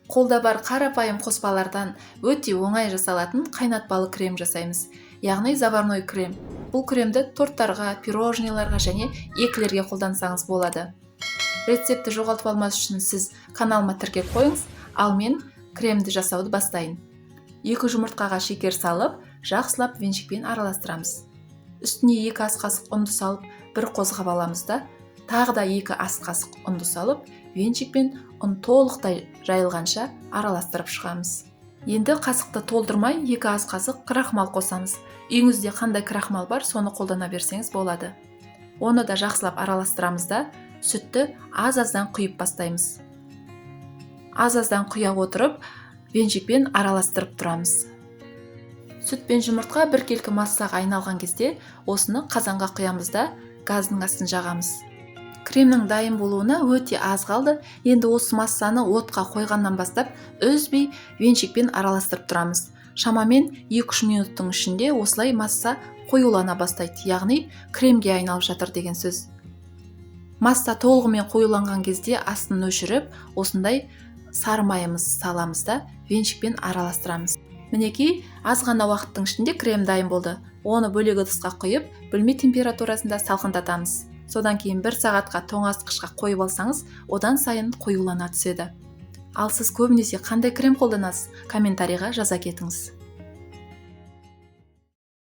Қолда бар қарапайым қоспалардан өте оңай жасалатын қайнатпалы крем жасаймыз. Яғни заварной крем. Бұл кремді торттарға, пирожныйларға және эклерге қолдансаңыз болады. Рецепті жоғалтып алмас үшін сіз каналыма тіркеп қойыңыз, ал мен кремді жасауды бастайын. 2 жұмыртқаға шекер салып, жақсылап венчикпен араластырамыз. Үстіне 2 ас қасық ұнды салып, бір қозғап аламыз да, тағы да 2 ас қасық ұнды салып, венчикпен ұн толықтай жайылғанша араластырып шығамыз. Енді қасықты толтырмай 2 ас қасық крахмал қосамыз. Үйіңізде қандай крахмал бар, соны қолдана берсеңіз болады. Оны да жақсылап араластырамыз да, сүтті аз-аздан құйып бастаймыз. Аз-аздан құя отырып, венчикпен араластырып тұрамыз. Сүт пен жұмыртқа біркелкі массаға айналған кезде, осыны қазанға құямыз да, газдың астын жағамыз. Кремнің дайын болуына өте аз қалды. Енді осы массаны отқа қойғаннан бастап, үзбей венчикпен араластырып тұрамыз. Шамамен 2-3 минуттың ішінде осылай масса қоюлана бастайды, яғни кремге айналып жатыр деген сөз. Масса толығымен қоюланған кезде астын өшіріп, осындай сары майымызды саламыз да, венчикпен араластырамыз. Мінекей, аз ғана уақыттың ішінде крем дайын болды. Оны бөлек ыдысқа құйып, бөлме температурасында салқындатамыз. Содан кейін 1 сағатқа тоңазытқышқа қойып алсаңыз, одан сайын қоюлана түседі. Ал сіз көбінесе қандай крем қолданасыз? Комментарийға жаза кетіңіз.